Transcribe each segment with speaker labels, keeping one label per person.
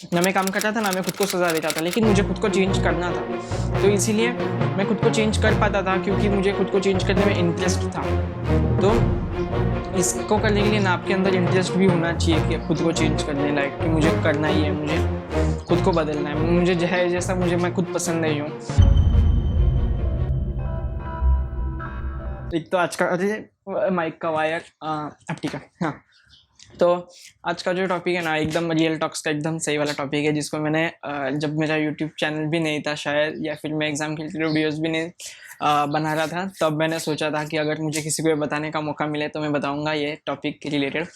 Speaker 1: ना मैं काम करता था, ना मैं खुद को सज़ा देता था, लेकिन मुझे खुद को चेंज करना था। तो इसीलिए मैं खुद को चेंज कर पाता था क्योंकि मुझे खुद को चेंज करने में इंटरेस्ट था। तो इसको करने के लिए ना आपके अंदर इंटरेस्ट भी होना चाहिए कि खुद को चेंज करने लायक, कि मुझे करना ही है, मुझे खुद को बदलना है, मुझे है जैसा मुझे मैं खुद पसंद नहीं हूँ। एक तो आज का अरे माइक का वायर अब ठीक है। हाँ, तो आज का जो टॉपिक है ना एकदम रियल टॉक्स का एकदम सही वाला टॉपिक है, जिसको मैंने जब मेरा यूट्यूब चैनल भी नहीं था शायद, या फिर मैं एग्ज़ाम के लिए वीडियोस भी नहीं बना रहा था, तब मैंने सोचा था कि अगर मुझे किसी को ये बताने का मौका मिले तो मैं बताऊंगा ये टॉपिक के रिलेटेड।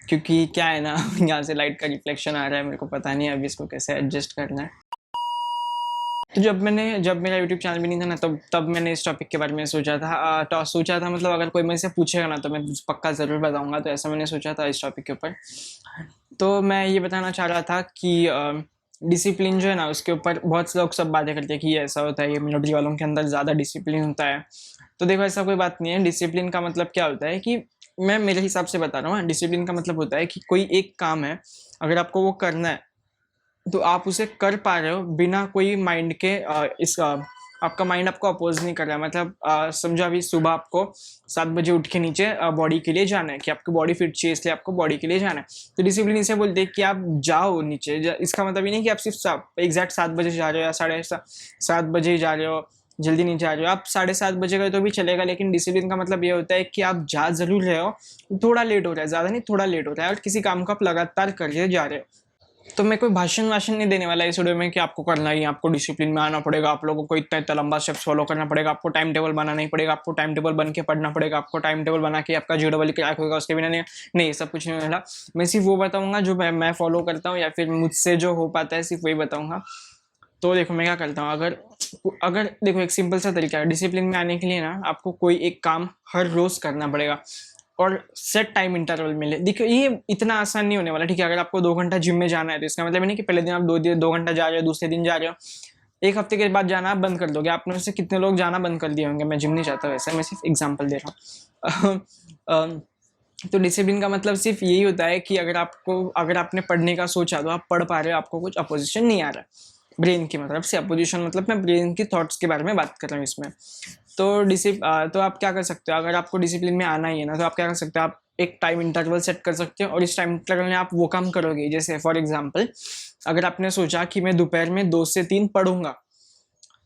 Speaker 1: क्योंकि क्या है ना यहाँ से लाइट का रिफ्लेक्शन आ रहा है, मेरे को पता नहीं अभी इसको कैसे एडजस्ट करना है। तो जब मेरा यूट्यूब चैनल भी नहीं था ना, तब मैंने इस टॉपिक के बारे में सोचा था मतलब अगर कोई मेरे से पूछेगा ना तो मैं पक्का ज़रूर बताऊंगा, तो ऐसा मैंने सोचा था इस टॉपिक के ऊपर। तो मैं ये बताना चाह रहा था कि डिसिप्लिन जो है ना उसके ऊपर बहुत से लोग सब बातें करते हैं कि ये ऐसा होता है, ये मिलिट्री वालों के अंदर ज़्यादा डिसिप्लिन होता है। तो देखो ऐसा कोई बात नहीं है। डिसिप्लिन का मतलब क्या होता है कि मैं मेरे हिसाब से बता रहा हूँ, डिसिप्लिन का मतलब होता है कि कोई एक काम है, अगर आपको वो करना है तो आप उसे कर पा रहे हो बिना कोई माइंड के आपका माइंड आपको अपोज नहीं कर रहा है। मतलब समझो अभी सुबह आपको 7 बजे उठ के नीचे बॉडी के लिए जाना है, कि आपकी बॉडी फिट चाहिए इसलिए आपको बॉडी के लिए जाना है। तो डिसिप्लिन इसे बोलते हैं कि आप जाओ नीचे। इसका मतलब ये नहीं कि आप सिर्फ एग्जैक्ट 7 बजे जा रहे हो या 7:30 बजे जा रहे हो, जल्दी नहीं जा रहे हो। आप 7:30 बजे गए तो भी चलेगा, लेकिन डिसिप्लिन का मतलब ये होता है कि आप जा जरूर रहे हो, थोड़ा लेट हो रहा है, ज़्यादा नहीं थोड़ा लेट हो रहा है, और किसी काम को आप लगातार कर रहे जा रहे हो। तो मैं कोई भाषण नहीं देने वाला इस वीडियो में कि आपको करना ही, आपको डिसिप्लिन में आना पड़ेगा, आप लोगों को इतना इतना लंबा स्टेप्स फॉलो करना पड़ेगा, आपको टाइम टेबल बनाना ही पड़ेगा, आपको टाइम टेबल बन के पढ़ना पड़ेगा, आपको टाइम टेबल बना के आपका JEE क्रैक होगा, उसके बिना नहीं सब कुछ नहीं होगा। मैं सिर्फ वो बताऊंगा जो मैं फॉलो करता हूँ, या फिर मुझसे जो हो पाता है सिर्फ वही बताऊंगा। तो देखो मैं क्या करता हूँ, अगर अगर देखो एक सिंपल सा तरीका है डिसिप्लिन में आने के लिए ना, आपको कोई एक काम हर रोज करना पड़ेगा और सेट टाइम इंटरवल मिले। देखो ये इतना आसान नहीं होने वाला, ठीक है। अगर आपको 2 घंटा जिम में जाना है तो इसका मतलब नहीं कि पहले दिन आप 2 घंटा जा रहे हो, दूसरे दिन जा रहे हो, एक हफ्ते के बाद जाना आप बंद कर दोगे। आप में से कितने लोग जाना बंद कर दिए होंगे? मैं जिम नहीं जाता वैसे, मैं सिर्फ एग्जाम्पल दे रहा हूँ। तो डिसिप्लिन का मतलब सिर्फ यही होता है कि अगर आपने पढ़ने का सोचा तो आप पढ़ पा रहे हो, आपको कुछ अपोजिशन नहीं आ रहा है। ब्रेन की मतलब से अपोजिशन, मतलब मैं ब्रेन की थॉट्स के बारे में बात कर रहा हूँ इसमें। तो आप क्या कर सकते हो, अगर आपको डिसिप्लिन में आना ही है ना, तो आप क्या कर सकते हो, आप एक टाइम इंटरवल सेट कर सकते हो और इस टाइम इंटरवल में आप वो काम करोगे। जैसे फॉर एग्जांपल, अगर आपने सोचा कि मैं दोपहर में 2 से 3 पढ़ूंगा,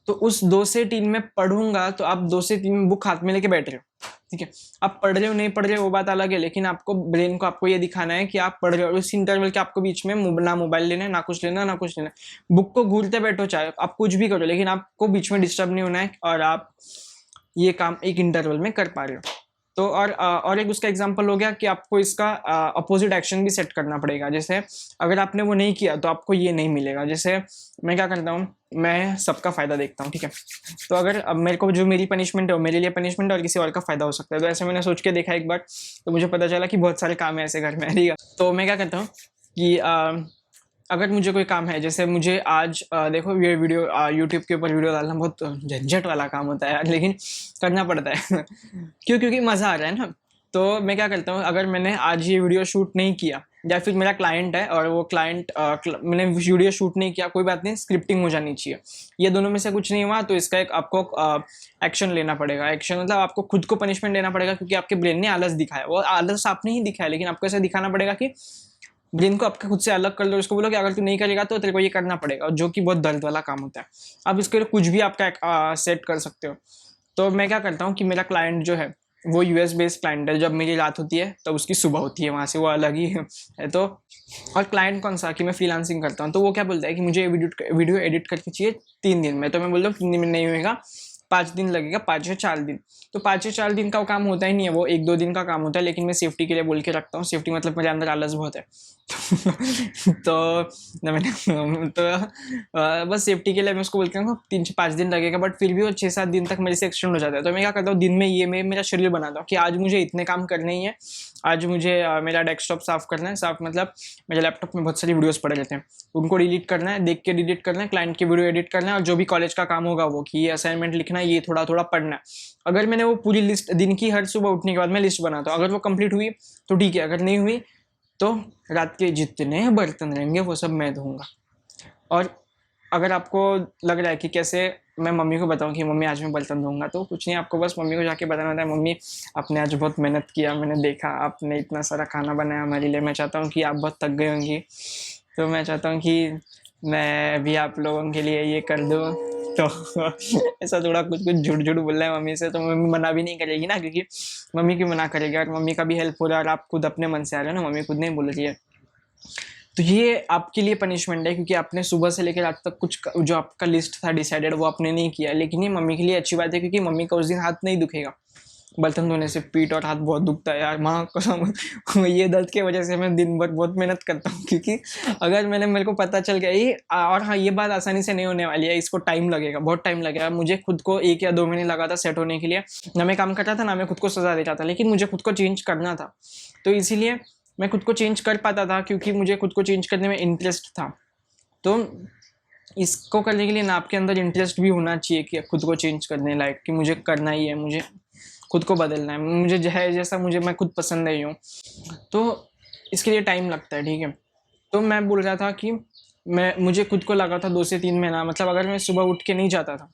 Speaker 1: तो उस 2 से 3 में पढ़ूंगा, तो आप 2 से 3 बुक हाथ में लेके बैठ रहे हो, ठीक है। आप पढ़ रहे हो नहीं पढ़ रहे हो वो बात अलग है, लेकिन आपको ब्रेन को आपको ये दिखाना है कि आप पढ़ रहे हो। उस इंटरवल के आपको बीच में ना मोबाइल लेना है, ना कुछ लेना, ना कुछ लेना। बुक को घूरते बैठो, चाहे आप कुछ भी करो, लेकिन आपको बीच में डिस्टर्ब नहीं होना है और आप ये काम एक इंटरवल में कर पा रहे हो। तो और एक उसका एग्जांपल हो गया कि आपको इसका अपोजिट एक्शन भी सेट करना पड़ेगा। जैसे अगर आपने वो नहीं किया तो आपको ये नहीं मिलेगा। जैसे मैं क्या करता हूँ, मैं सबका फायदा देखता हूँ, ठीक है। तो अगर अब मेरे को जो मेरी पनिशमेंट है वो मेरे लिए पनिशमेंट है और किसी और का फायदा हो सकता है, तो ऐसे मैंने सोच के देखा एक बार, तो मुझे पता चला कि बहुत सारे काम है ऐसे घर में, ठीक है। तो मैं क्या करता हूँ कि अगर मुझे कोई काम है, जैसे मुझे आज देखो ये वीडियो यूट्यूब के ऊपर वीडियो डालना बहुत झंझट वाला काम होता है यार, लेकिन करना पड़ता है क्योंकि मज़ा आ रहा है ना। तो मैं क्या करता हूँ, अगर मैंने आज ये वीडियो शूट नहीं किया, या फिर मेरा क्लाइंट है और वो क्लाइंट मैंने वीडियो शूट नहीं किया, कोई बात नहीं, स्क्रिप्टिंग हो जानी चाहिए, ये दोनों में से कुछ नहीं हुआ, तो इसका एक आपको एक्शन लेना पड़ेगा। एक्शन मतलब आपको खुद को पनिशमेंट देना पड़ेगा, क्योंकि आपके ब्रेन ने आलस दिखाया। वो आलस आपने ही दिखाया, लेकिन आपको ऐसा दिखाना पड़ेगा कि ब्रेन को आपके खुद से अलग कर लो, उसको बोलो कि अगर तू नहीं करेगा तो तेरे को ये करना पड़ेगा, जो कि बहुत दर्द वाला काम होता है। आप इसके लिए कुछ भी आपका सेट कर सकते हो। तो मैं क्या करता हूँ कि मेरा क्लाइंट जो है वो US बेस्ड क्लाइंट है, जब मेरी रात होती है तब उसकी सुबह होती है, वहाँ से वो अलग ही है। तो और क्लाइंट कौन सा, कि मैं फ्रीलांसिंग करता हूँ, तो वो क्या बोलता है कि मुझे वीडियो एडिट करके चाहिए 3 दिन में। तो मैं बोलता हूँ 3 दिन में नहीं होगा, 5 दिन लगेगा, 5 या 4 दिन। तो 5 या 4 दिन का वो काम होता ही नहीं है, वो 1-2 दिन का काम होता है, लेकिन मैं सेफ्टी के लिए बोल के रखता हूँ। सेफ्टी मतलब मेरे अंदर आलस बहुत है तो न मैंने तो बस सेफ्टी के लिए मैं उसको बोलता हूँ 3 से 5 दिन लगेगा, बट फिर भी वो 6-7 दिन तक मेरे से एक्सटेंड हो जाता है। तो मैं क्या करता हूँ, दिन में ये मैं मेरा शेड्यूल बनाता हूँ कि आज मुझे इतने काम करने ही है। आज मुझे मेरा डेस्कटॉप साफ करना है, साफ मतलब मेरे लैपटॉप में बहुत सारी वीडियोस पड़े रहते हैं, उनको डिलीट करना है, देख के डिलीट करना है, क्लाइंट की वीडियो एडिट करना है, और जो भी कॉलेज का काम होगा वो, कि ये असाइनमेंट लिखना है, ये थोड़ा थोड़ा पढ़ना है। अगर मैंने वो पूरी लिस्ट दिन की हर सुबह उठने के बाद मैं लिस्ट बनाता हूँ, अगर वो कंप्लीट हुई तो ठीक है, अगर नहीं हुई तो रात के जितने बर्तन रहेंगे वो सब मैं धोऊंगा। और अगर आपको लग रहा है कि कैसे मैं मम्मी को बताऊं कि मम्मी आज मैं बर्तन धोऊंगा, तो कुछ नहीं, आपको बस मम्मी को जाके बताना होता है, मम्मी आपने आज बहुत मेहनत किया, मैंने देखा आपने इतना सारा खाना बनाया हमारे लिए, मैं चाहता हूँ कि आप बहुत थक गई होंगी, तो मैं चाहता हूँ कि मैं भी आप लोगों के लिए ये कर दूँ। तो ऐसा थोड़ा कुछ कुछ झूठ झूठ बोल रहा है मम्मी से, तो मम्मी मना भी नहीं करेगी ना, क्योंकि मम्मी क्यों मना करेगी, और मम्मी का भी हेल्प हो रहा है और आप खुद अपने मन से आ रहे हो ना, मम्मी खुद नहीं बोल रही है। तो ये आपके लिए पनिशमेंट है, क्योंकि आपने सुबह से लेकर आज तक कुछ जो आपका लिस्ट था डिसाइडेड वो आपने नहीं किया। लेकिन ये मम्मी के लिए अच्छी बात है, क्योंकि मम्मी का उस दिन हाथ नहीं दुखेगा। बर्तन धोने से पीठ और हाथ बहुत दुखता है यार, माँ कसम। ये दर्द की वजह से मैं दिन भर बहुत मेहनत करता हूँ, क्योंकि अगर मेरे को पता चल गया ये, और हाँ ये बात आसानी से नहीं होने वाली है, इसको टाइम लगेगा, बहुत टाइम लगेगा। मुझे खुद को 1 या 2 महीने लगा था सेट होने के लिए। ना मैं काम करता था, ना मैं खुद को सजा देता था, लेकिन मुझे खुद को चेंज करना था। तो इसीलिए मैं खुद को चेंज कर पाता था, क्योंकि मुझे खुद को चेंज करने में इंटरेस्ट था। तो इसको करने के लिए ना आपके अंदर इंटरेस्ट भी होना चाहिए कि खुद को चेंज करने लायक, कि मुझे करना ही है, मुझे खुद को बदलना है, मुझे जो है जैसा मुझे मैं खुद पसंद नहीं हूँ। तो इसके लिए टाइम लगता है, ठीक है। तो मैं बोल रहा था कि मुझे खुद को लगा था 2 से 3 महीना, मतलब अगर मैं सुबह उठ के नहीं जाता था,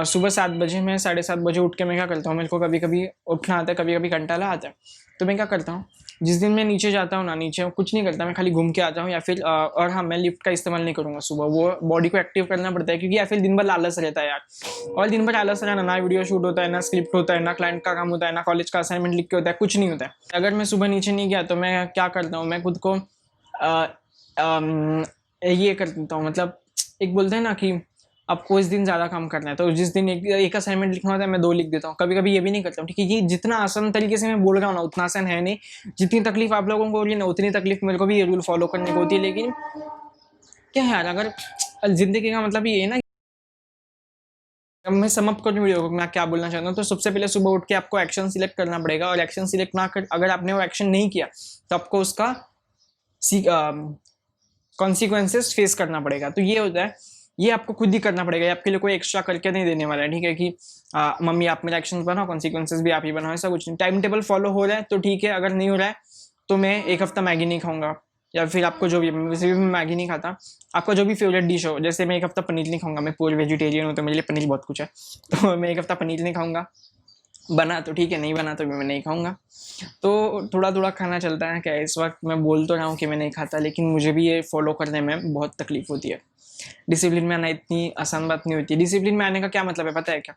Speaker 1: सुबह 7 बजे, मैं 7:30 बजे उठ के मैं क्या करता हूँ, मेरे को कभी कभी उठना आता है, कभी कभी कंटाला आता है। तो मैं क्या करता हूँ, जिस दिन मैं नीचे जाता हूँ ना, नीचे कुछ नहीं करता, मैं खाली घूम के आता हूँ, या फिर और हाँ, मैं लिफ्ट का इस्तेमाल नहीं करूँगा सुबह, वो बॉडी को एक्टिव करना पड़ता है, क्योंकि या फिर दिन भर आलस रहता है यार। और दिन भर आलस रहना, ना वीडियो शूट होता है, ना स्क्रिप्ट होता है, ना क्लाइंट का काम होता है, ना कॉलेज का असाइनमेंट लिख के होता है, कुछ नहीं होता है। अगर मैं सुबह नीचे नहीं गया तो मैं क्या करता हूँ, मैं खुद को ये कर देता हूँ, मतलब एक बोलते हैं ना कि आपको इस दिन ज़्यादा काम करना है, तो जिस दिन एक असाइनमेंट लिखना होता है मैं 2 लिख देता हूँ। कभी कभी ये भी नहीं करता हूँ, ठीक है। ये जितना आसान तरीके से मैं बोल रहा हूँ ना, उतना आसान है नहीं। जितनी तकलीफ आप लोगों को हो रही है ना, उतनी तकलीफ मेरे को भी ये रूल फॉलो करने को होती है। लेकिन क्या है यार, अगर जिंदगी का मतलब ये है ना, मैं सम अप करूँ वीडियो को, मैं क्या बोलना चाहता हूँ, तो सबसे पहले सुबह उठ के आपको एक्शन सिलेक्ट करना पड़ेगा, और एक्शन सिलेक्ट ना कर, अगर आपने वो एक्शन नहीं किया तो आपको उसका कॉन्सिक्वेंसेस फेस करना पड़ेगा। तो ये होता है, ये आपको खुद ही करना पड़ेगा, आपके लिए कोई एक्स्ट्रा करके नहीं देने वाला है, ठीक है। कि मम्मी आप मेरा एक्शन बनाओ, कॉन्सिक्वेंसेस भी आप ही बनाओ, ऐसा कुछ नहीं। टाइम टेबल फॉलो हो रहा है तो ठीक है, अगर नहीं हो रहा है तो मैं 1 हफ्ता मैगी नहीं खाऊंगा, या फिर आपको जो भी, वैसे भी मैं मैगी नहीं खाता, आपका जो भी फेवरेट डिश हो, जैसे मैं 1 हफ्ता पनीर नहीं खाऊंगा, मैं पूरी वेजिटेरियन हूँ तो मेरे लिए पनीर बहुत कुछ है। तो मैं 1 हफ्ता पनीर नहीं खाऊंगा, बना तो ठीक है, नहीं बना तो मैं नहीं खाऊंगा। तो थोड़ा थोड़ा खाना चलता है। क्या इस वक्त मैं बोल तो रहा हूँ कि मैं नहीं खाता, लेकिन मुझे भी ये फॉलो करने में बहुत तकलीफ होती है। डिसिप्लिन में आना इतनी आसान बात नहीं होती। डिसिप्लिन में आने का क्या मतलब है पता है क्या,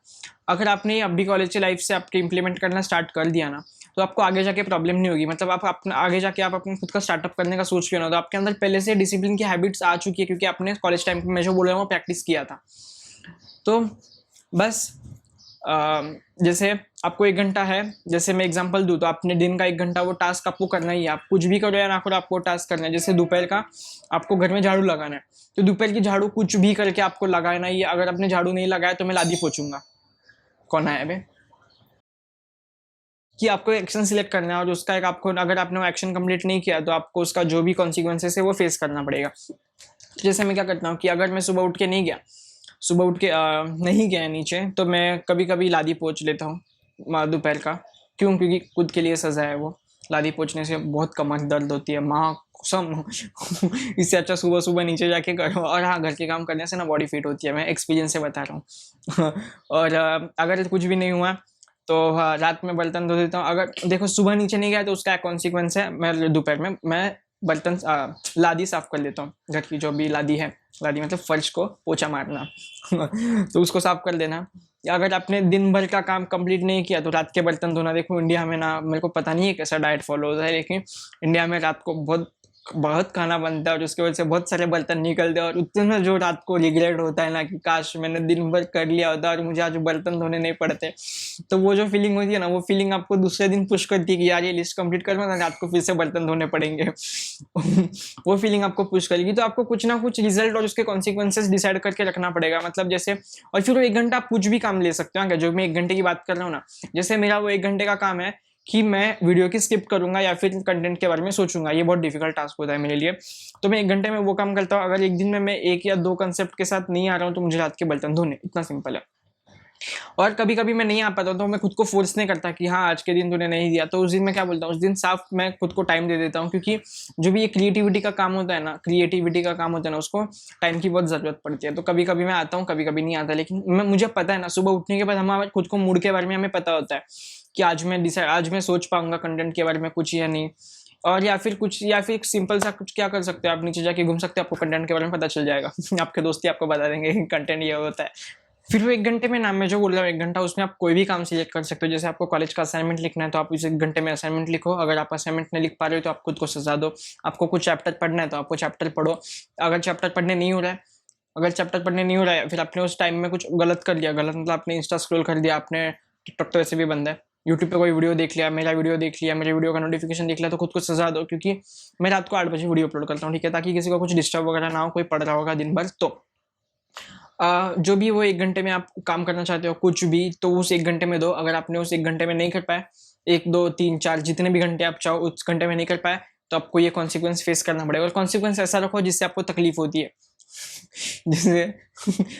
Speaker 1: अगर आपने अभी कॉलेज की लाइफ से आपके इंप्लीमेंट करना स्टार्ट कर दिया ना, तो आपको आगे जाके प्रॉब्लम नहीं होगी। मतलब आप अपना आगे जाके आप अपने खुद का स्टार्टअप करने का सोच रहे हो ना, तो आपके अंदर पहले से डिसिप्लिन की हैबिट्स आ चुकी है, क्योंकि आपने कॉलेज टाइम में जो बोल रहा हूँ प्रैक्टिस किया था। तो बस जैसे आपको 1 घंटा है, जैसे मैं एग्जांपल दूं, तो आपने दिन का 1 घंटा वो टास्क आपको करना ही है, आप कुछ भी करो या ना करो आपको टास्क करना है। जैसे दोपहर का आपको घर में झाड़ू लगाना है, तो दोपहर की झाड़ू कुछ भी करके आपको लगाना ही है। अगर आपने झाड़ू नहीं लगाया तो मैं लादी पोछूंगा। कौन है बे? कि आपको एक्शन सिलेक्ट करना है, और उसका एक आपको, अगर आपने वो एक्शन कंप्लीट नहीं किया तो आपको उसका जो भी कॉन्सिक्वेंसेस है वो फेस करना पड़ेगा। जैसे मैं क्या करता हूँ कि अगर मैं सुबह उठ के नहीं गया, सुबह उठ के नहीं गया नीचे, तो मैं कभी कभी लादी पोंछ लेता हूँ दोपहर का। क्यों? क्योंकि खुद के लिए सजा है वो। लादी पोंछने से बहुत कमर दर्द होती है, माँ कसम। इससे अच्छा सुबह सुबह नीचे जाके करो। और हाँ, घर के काम करने से ना बॉडी फिट होती है, मैं एक्सपीरियंस से बता रहा हूँ। और अगर कुछ भी नहीं हुआ तो रात में बर्तन धो देता हूँ। अगर देखो सुबह नीचे नहीं गया तो उसका कॉन्सिक्वेंस है, मैं दोपहर में मैं बर्तन लादी साफ कर लेता हूँ। घर की जो भी लादी है, लादी मतलब फर्श को पोछा मारना। तो उसको साफ कर देना। या अगर आपने दिन भर का काम कंप्लीट नहीं किया तो रात के बर्तन धोना। देखो इंडिया में ना, मेरे को पता नहीं है कैसा डाइट फॉलो होता है, लेकिन इंडिया में रात को बहुत बहुत खाना बनता है, और उसकी वजह से बहुत सारे बर्तन निकलते हैं, और उतना जो रात को रिग्रेट होता है ना कि काश मैंने दिन भर कर लिया होता और मुझे आज बर्तन धोने नहीं पड़ते। तो वो जो फीलिंग होती है ना, वो फीलिंग आपको दूसरे दिन पुश करती है कि यार ये लिस्ट कंप्लीट करो ना, रात को फिर से बर्तन धोने पड़ेंगे। वो फीलिंग आपको पुश करेगी। तो आपको कुछ ना कुछ रिजल्ट और उसके कॉन्सिक्वेंसेस डिसाइड करके रखना पड़ेगा। मतलब जैसे, और फिर वो 1 घंटा आप कुछ भी काम ले सकते हो। जो मैं 1 घंटे की बात कर रहा हूँ ना, जैसे मेरा वो 1 घंटे का काम है कि मैं वीडियो की स्किप करूंगा या फिर कंटेंट के बारे में सोचूंगा। ये बहुत डिफिकल्ट टास्क होता है मेरे लिए। तो मैं 1 घंटे में वो काम करता हूँ। अगर एक दिन में मैं 1 या 2 कंसेप्ट के साथ नहीं आ रहा हूँ तो मुझे रात के बर्तन धोने, इतना सिंपल है। और कभी कभी मैं नहीं आ पाता तो मैं खुद को फोर्स नहीं करता कि हाँ आज के दिन तूने नहीं दिया, तो उस दिन मैं क्या बोलता हूँ, उस दिन साफ मैं खुद को टाइम दे देता हूँ, क्योंकि जो भी ये क्रिएटिविटी का काम होता है ना, उसको टाइम की बहुत जरूरत पड़ती है। तो कभी कभी मैं आता हूँ, कभी कभी नहीं आता, लेकिन मुझे पता है ना, सुबह उठने के बाद हमारे खुद को मूड के बारे में हमें पता होता है कि आज मैं सोच पाऊंगा कंटेंट के बारे में कुछ या नहीं। और या फिर सिंपल सा कुछ क्या कर सकते हो आप, नीचे जाके घूम सकते हो, आपको कंटेंट के बारे में पता चल जाएगा आपके दोस्त ही आपको बता देंगे कंटेंट ये होता है। फिर वो 1 घंटे में ना, मैं जो बोल रहा हूँ 1 घंटा, उसमें आप कोई भी काम सिलेक्ट कर सकते हो। जैसे आपको कॉलेज का असाइनमेंट लिखना है तो आप उस 1 घंटे में असाइनमेंट लिखो। अगर आप असाइनमेंट नहीं लिख पा रहे हो तो आप खुद को सजा दो। आपको कुछ चैप्टर पढ़ना है तो आपको चैप्टर पढ़ो। अगर चैप्टर पढ़ने नहीं हो रहा है, फिर आपने उस टाइम में कुछ गलत कर लिया, गलत मतलब आपने इंस्टा स्क्रॉल कर दिया, आपने टिकटॉक तो वैसे भी बंद है, यूट्यूब पे कोई वीडियो देख लिया, मेरा वीडियो देख लिया, मेरे वीडियो का नोटिफिकेशन देख लिया, तो खुद को सजा दो। क्योंकि मैं रात को 8 बजे वीडियो अपलोड करता हूँ, ठीक है, ताकि किसी को कुछ डिस्टर्ब वगैरह ना हो, कोई पढ़ रहा होगा दिन भर तो जो भी वो 1 घंटे में आप काम करना चाहते हो कुछ भी, तो उस 1 घंटे में दो। अगर आपने उस 1 घंटे में नहीं कर पाए, 1 2 3 4 जितने भी घंटे आप चाहो उस घंटे में नहीं कर पाए, तो आपको ये कॉन्सिक्वेंस फेस करना पड़ेगा। और कॉन्सिक्वेंस ऐसा रखो जिससे आपको तकलीफ होती है जैसे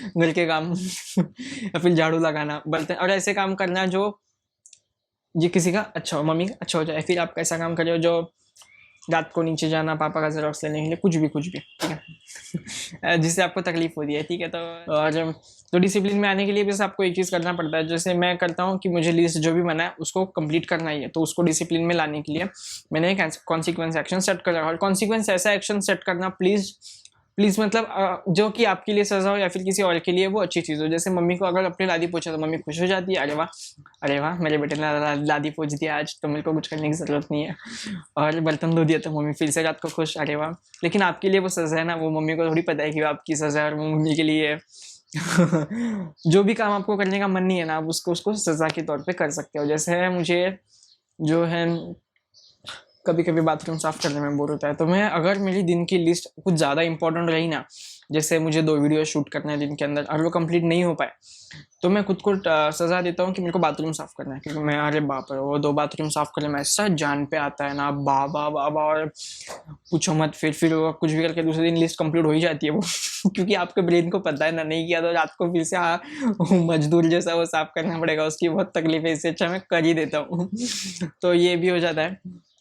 Speaker 1: घर के काम या फिर झाड़ू लगाना, बर्तन, और ऐसे काम करना जो ये किसी का अच्छा हो, मम्मी का अच्छा हो जाए। फिर आप ऐसा काम करो जो रात को नीचे जाना पापा का जेरोक्स लेने के लिए, कुछ भी ठीक है जिससे आपको तकलीफ होती है, ठीक है। तो डिसिप्लिन में आने के लिए बस आपको एक चीज़ करना पड़ता है, जैसे मैं करता हूँ कि मुझे लिस्ट जो भी बना है उसको कंप्लीट करना ही है। तो उसको डिसिप्लिन में लाने के लिए मैंने एक कॉन्सिक्वेंस एक्शन सेट कर रखा है। और कॉन्सिक्वेंस ऐसा एक्शन सेट करना प्लीज मतलब जो कि आपके लिए सजा हो या फिर किसी और के लिए वो अच्छी चीज़ हो। जैसे मम्मी को अगर अपनी लादी पोछा तो मम्मी खुश हो जाती है, अरे वाह मेरे बेटे ने लादी पोछ दिया आज, तो मेरे को कुछ करने की जरूरत नहीं है। और बर्तन धो दिया तो मम्मी फिर से रात को खुश, अरे वाह। लेकिन आपके लिए वो सजा है ना, वो मम्मी को थोड़ी पता है कि वो आपकी सजा है और वो मम्मी के लिए जो भी काम आपको करने का मन नहीं है ना, आप उसको सजा के तौर पे कर सकते हो। जैसे मुझे जो है कभी कभी बाथरूम साफ करने में बोर होता है, तो मैं अगर मेरी दिन की लिस्ट कुछ ज़्यादा इंपॉर्टेंट रही ना, जैसे मुझे 2 वीडियो शूट करना है दिन के अंदर और वो कंप्लीट नहीं हो पाए, तो मैं खुद को सजा देता हूँ कि मेरे को बाथरूम साफ करना है। क्योंकि मैं अरे बाप रे, वो 2 बाथरूम साफ करने में ऐसा जान पे आता है ना, बाबा बाबा, और पूछो मत। फिर वो कुछ भी करके दूसरे दिन लिस्ट कंप्लीट हो ही जाती है वो क्योंकि आपके ब्रेन को पता है ना, नहीं किया तो रात को फिर से मजदूर जैसा वो साफ करना पड़ेगा, उसकी बहुत तकलीफ है, इससे अच्छा मैं कर ही देता हूँ तो ये भी हो जाता है।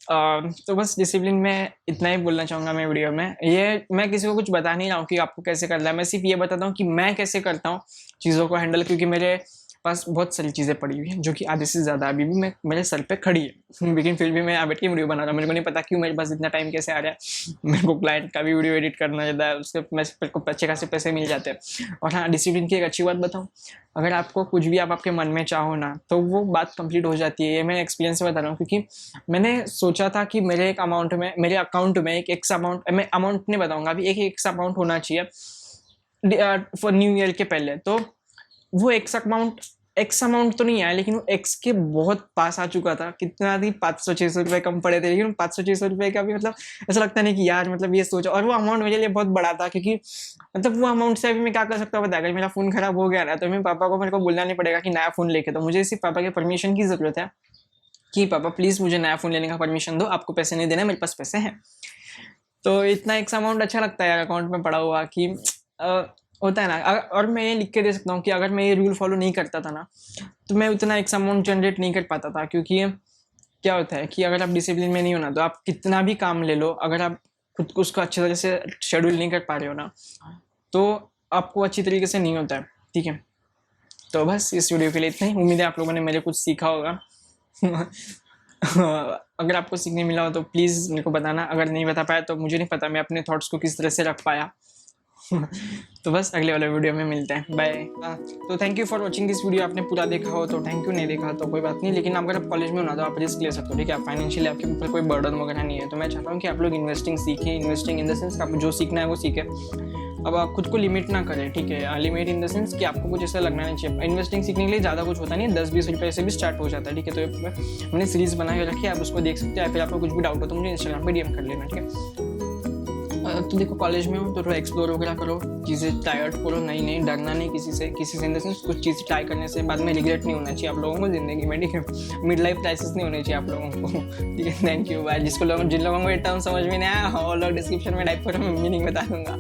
Speaker 1: तो बस डिसिप्लिन में इतना ही बोलना चाहूँगा मैं वीडियो में। ये मैं किसी को कुछ बता नहीं रहा हूँ कि आपको कैसे करना है, मैं सिर्फ ये बताता हूँ कि मैं कैसे करता हूँ चीज़ों को हैंडल। क्योंकि मेरे पास बहुत सारी चीज़ें पड़ी हुई हैं जो कि आधे से ज़्यादा अभी भी मेरे सर पे खड़ी है लेकिन फिर भी मैं यहाँ बैठ के वीडियो बना रहा हूँ। मेरे को नहीं पता क्यों मेरे पास इतना टाइम कैसे आ रहा है। मेरे को क्लाइंट का भी वीडियो एडिट करना रहता है, उसके मेरे को अच्छे खासे पैसे मिल जाते हैं। और हाँ, डिसिप्लिन की एक अच्छी बात बताऊँ, अगर आपको कुछ भी आप आपके मन में चाहो ना, तो वो बात कंप्लीट हो जाती है। ये मैं एक्सपीरियंस से बता रहा हूँ, क्योंकि मैंने सोचा था कि मेरे अकाउंट में एक एक्स अमाउंट, मैं अमाउंट नहीं बताऊँगा अभी, एक एक्स अमाउंट होना चाहिए फॉर न्यू ईयर के पहले। तो वो एक्स अमाउंट तो नहीं आया, लेकिन वो एक्स के बहुत पास आ चुका था। कितना थी, 500-600 रुपये कम पड़े थे, लेकिन 500-600 रुपये का भी मतलब ऐसा लगता नहीं कि यार मतलब ये सोचा। और वो अमाउंट मेरे लिए बहुत बड़ा था, क्योंकि मतलब वो अमाउंट से अभी मैं क्या कर सकता हूँ बताया, अगर मेरा फ़ोन खराब हो गया ना, तो मेरे पापा को मेरे को बोलना नहीं पड़ेगा कि नया फ़ोन लेके दो। मुझे सिर्फ पापा के परमिशन की ज़रूरत है कि पापा प्लीज़ मुझे नया फ़ोन लेने का परमिशन दो, आपको पैसे नहीं देना, मेरे पास पैसे हैं। तो इतना एक्स अमाउंट अच्छा लगता है यार अकाउंट में पड़ा हुआ कि होता है ना। और मैं ये लिख के दे सकता हूँ कि अगर मैं ये रूल फॉलो नहीं करता था ना, तो मैं उतना एक्स अमाउंट जनरेट नहीं कर पाता था। क्योंकि क्या होता है कि अगर आप डिसिप्लिन में नहीं हो ना, तो आप कितना भी काम ले लो, अगर आप खुद को उसको अच्छी तरह से शेड्यूल नहीं कर पा रहे हो ना, तो आपको अच्छी तरीके से नहीं होता है, ठीक है। तो बस इस वीडियो के लिए इतना ही। उम्मीद है आप लोगों ने मेरे कुछ सीखा होगा अगर आपको सीखने मिला हो तो प्लीज़ मेरे को बताना। अगर नहीं बता पाया तो मुझे नहीं पता मैं अपने थॉट्स को किस तरह से रख पाया तो बस अगले वाले वीडियो में मिलते हैं, बाय। तो thank you for watching this video. आपने पूरा देखा हो तो थैंक यू, नहीं देखा तो कोई बात नहीं। लेकिन अगर आप कॉलेज में हो ना, तो आप रिस्क ले सकते हो, ठीक है। फाइनेंशियली आपके ऊपर कोई बर्डन वगैरह नहीं है। तो मैं चाहता हूँ कि आप लोग इन्वेस्टिंग सीखें, इन्वेस्टिंग इन द सेंस आपको जो सीखना है वो सीखें। अब आप खुद को लिमिट ना करें, ठीक है। लिमिट इन द सेंस कि आपको कुछ ऐसा लगना नहीं चाहिए। इन्वेस्टिंग सीखने के लिए ज़्यादा कुछ होता नहीं है, 10-20 रुपये से भी स्टार्ट हो जाता है, ठीक है। तो मैंने सीरीज़ बना के रखी है, आप उसको देख सकते हैं। फिर आपको कुछ भी डाउट हो तो मुझे इंस्टाग्राम पर DM कर लेना, ठीक है। तो देखो कॉलेज में हो तो थोड़ा एक्सप्लोर वगैरह करो, चीज़ें ट्राई आउट करो, नई डरना नहीं किसी से इन द सेंस कुछ चीज़ ट्राई करने से बाद में रिग्रेट नहीं होना चाहिए आप लोगों को ज़िंदगी में, ठीक है। मिड लाइफ क्राइसिस नहीं होनी चाहिए आप लोगों को, ठीक है। Thank you bye. जिन लोगों को ये टर्म समझ में नहीं आया, और लोग डिस्क्रिप्शन में टाइप करो, मैं मीनिंग बता दूंगा।